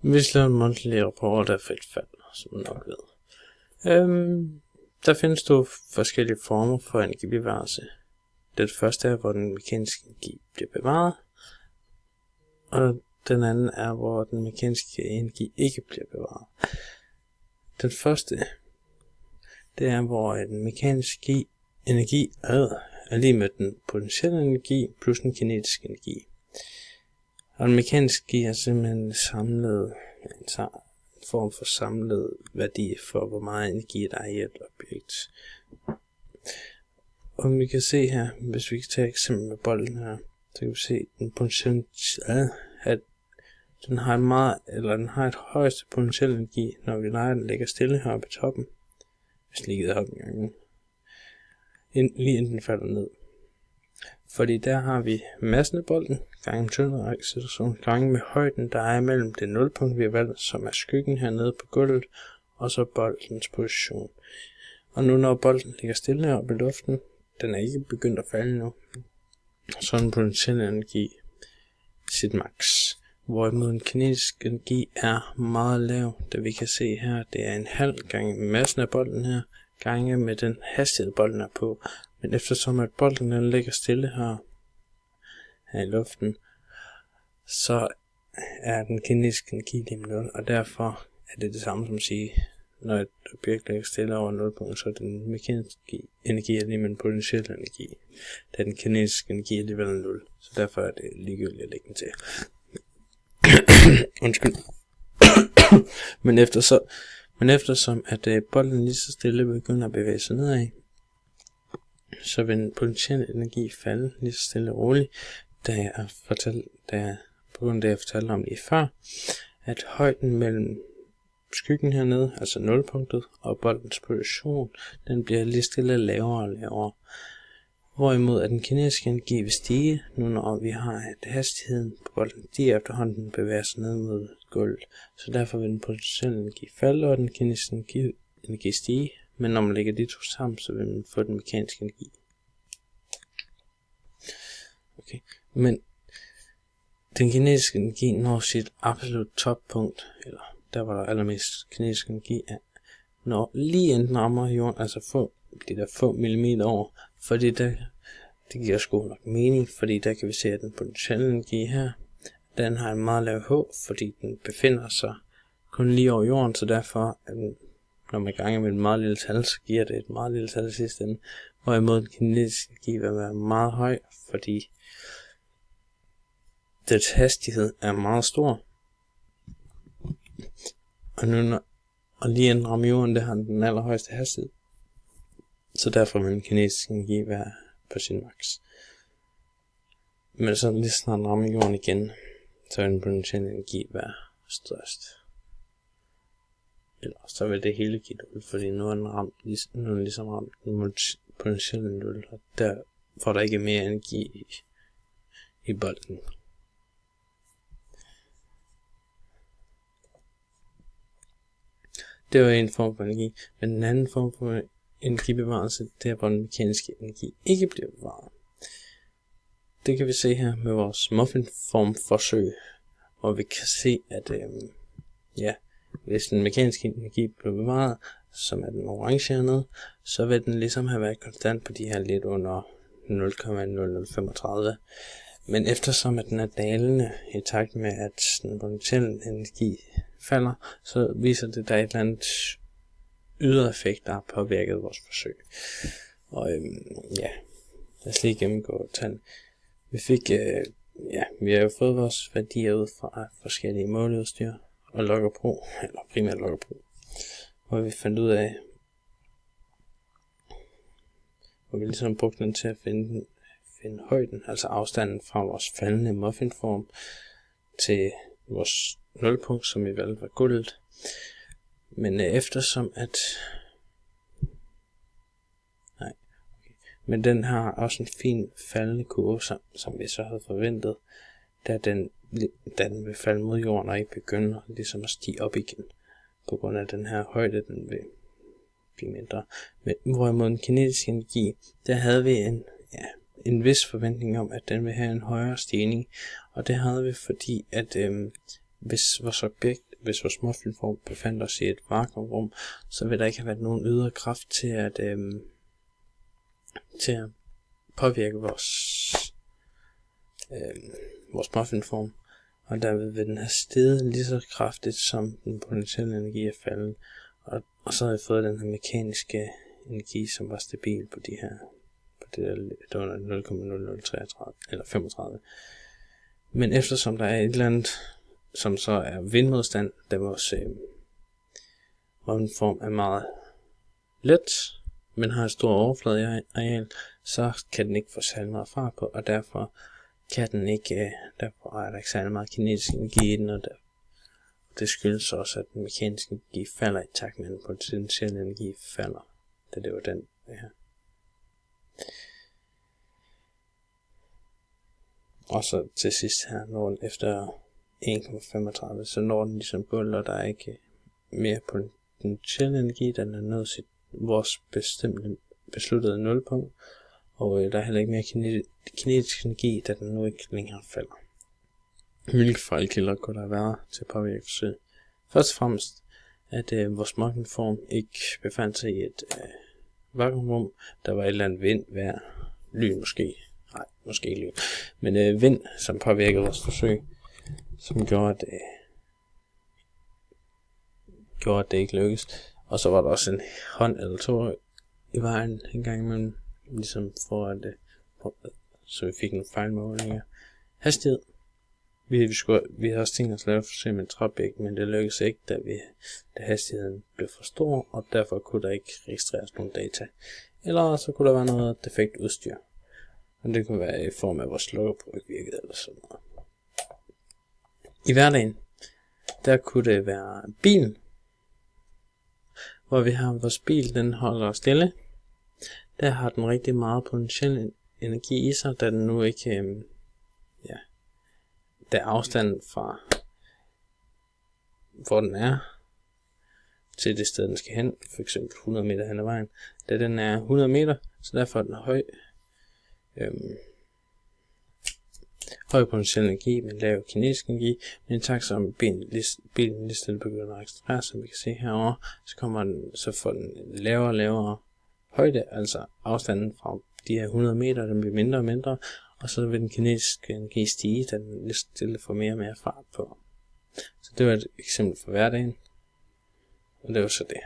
Vi laver en monthly rapport af frit fald, som man nok ved. Der findes to forskellige former for energibevarelse. Den første er, hvor den mekaniske energi bliver bevaret, og den anden er, hvor den mekaniske energi ikke bliver bevaret. Den første, det er, hvor den mekaniske energi er lige med den potentielle energi plus den kinetiske energi. Og den mekaniske energi er simpelthen samlet, en form for samlet værdi for, hvor meget energi der er i et objekt. Og vi kan se her, hvis vi kan tage et eksempel med bolden her, så kan vi se, at den har et højeste potentielle energi, når vi leger den ligger stille heroppe i toppen. Hvis ligger op en gang. Lige inden den falder ned. Fordi der har vi massen af bolden, gange med tyngderækkeakselerationen, gange med højden, der er mellem det nulpunkt, vi har valgt, som er skyggen hernede på gulvet, og så boldens position. Og nu når bolden ligger stille heroppe i luften, den er ikke begyndt at falde nu, så er den potentielle energi sit max. Hvorimod den kinetiske energi er meget lav, da vi kan se her, det er en halv gange med massen af bolden her, gange med den hastighed bolden er på. Men eftersom at bolden den ligger stille her i luften, så er den kinetiske energi lige med 0, og derfor er det samme som at sige, når et objekt ligger stille over 0 punkt, så er den mekaniske energi er lige med den potentielle energi, da den kinetiske energi er alligevel 0, så derfor er det ligegyldigt at lægge den til. Undskyld. Men eftersom at bolden lige så stille begynder at bevæge sig nedad, så vil den potentielle energi falde lige så stille og roligt, da jeg fortalte om lige før, at højden mellem skyggen hernede, altså nulpunktet, og boldens position, den bliver lige stille lavere og lavere. Hvorimod at den kinetiske energi vil stige, nu når vi har at hastigheden på bolden, de efterhånden bevæger sig ned mod gulvet. Så derfor vil den potentielle energi falde, og den kinetiske energi stige. Men når man lægger de to sammen, så vil man få den mekaniske energi. Okay. Men den kinetiske energi når sit absolut toppunkt, eller der hvor der allermest kinetisk energi er, når lige enten rammer jorden, altså de der få millimeter over, fordi det giver sgu nok mening, fordi der kan vi se, at den potentielle energi her, den har en meget lav H, fordi den befinder sig kun lige over jorden, så derfor, når man ganger med et meget lille tal, så giver det et meget lille tal i sidste ende, hvorimod den kinetiske energi vil være meget høj, fordi dets hastighed er meget stor. Og lige inden rammer jorden, der har den allerhøjeste hastighed. Så derfor vil den kinetiske energi være på sin max. Men så lige snart den rammer jorden igen, så vil den potentielle energi være størst. Eller så vil det hele give 0, fordi nu er den ligesom ramt den potentielle 0, og der får der ikke mere energi i bolden. Det var en form for energi, men den anden form for energibevarelse, det er, hvor den mekaniske energi ikke bliver bevaret. Det kan vi se her med vores muffinform-forsøg, hvor vi kan se, at hvis den mekaniske energi bliver bevaret, som er den orange hernede, så vil den ligesom have været konstant på de her lidt under 0,0035. Men eftersom at den er dalende i takt med, at den potentielle energi falder, så viser det, at der er et eller andet ydre effekt, der har påvirket vores forsøg. Og lad os lige gennemgå tallene. Vi har jo fået vores værdier ud fra forskellige måleudstyr og Logger-Pro, eller primært Logger-Pro, hvor vi fandt ud af, hvor vi ligesom brugte den til at finde højden, altså afstanden fra vores faldende muffinform til vores nulpunkt, som vi valgte var gulvet. Men eftersom at men den har også en fin faldende kurve, som vi så havde forventet, da den vil falde mod jorden og ikke begynder ligesom at stige op igen, på grund af den her højde, den vil blive mindre. Men hvorimod den kinetiske energi, der havde vi en vis forventning om, at den vil have en højere stigning, og det havde vi fordi, at hvis vores objekt hvis vores muffinform befandt os i et vakuumrum, så vil der ikke have været nogen ydre kraft til at påvirke vores muffinform, og derved vil den have steget lige så kraftigt, som den potentielle energi er faldet, og så har vi fået den her mekaniske energi, som var stabil på det der lidt under 0,0033 eller 35. Men eftersom der er et eller andet, som så er vindmodstand, da vores muffinform er meget let, men har et stort overfladeareal, så kan den ikke få særlig meget fart på, og derfor er der ikke særlig meget kinetisk energi i den, og det skyldes også, at den mekaniske energi falder i takt med, at den potentielle energi falder, da det var det her. Og så til sidst her, når den efter 1,35, så når den ligesom bund, og der er ikke mere potentiel energi, den er nået vores besluttede nulpunkt, og der er heller ikke mere kinetisk energi, da den nu ikke længere falder. Hvilke fejlkilder kunne der være til at påvirke forsøget? Først og fremmest, at vores muffinform ikke befandt sig i et vakuumrum. Der var et eller andet vind, vejr, lyn måske. Nej, måske ikke lyn. Men vind, som påvirkede vores forsøg, som gjorde, at det ikke lykkedes. Og så var der også en hånd eller to i vejen en gang imellem, ligesom for at så vi fik nogle fejlmålinger. Hastighed. Vi havde også tænkt os at lave et forsøg med en træbæk, men det lykkedes ikke, da hastigheden blev for stor, og derfor kunne der ikke registreres nogen data. Eller så kunne der være noget defekt udstyr. Og det kunne være i form af, at vores lukkerbrug ikke virkede eller sådan noget. I hverdagen, der kunne det være bilen, hvor vi har vores bil, den holder stille. Der har den rigtig meget potentiel energi i sig, da den nu ikke, da afstanden fra, hvor den er, til det sted, den skal hen, for eksempel 100 meter hen ad vejen, da den er 100 meter, så derfor er den høj potentiel energi med lav kinetisk energi, men i takt som bilen lige stille begynder at accelerere, som vi kan se herovre, så får den lavere og lavere højde, altså afstanden fra de her 100 meter, den bliver mindre og mindre, og så vil den kinetiske energi stige, da den lige stille får mere og mere fart på. Så det var et eksempel for hverdagen, og det var så det.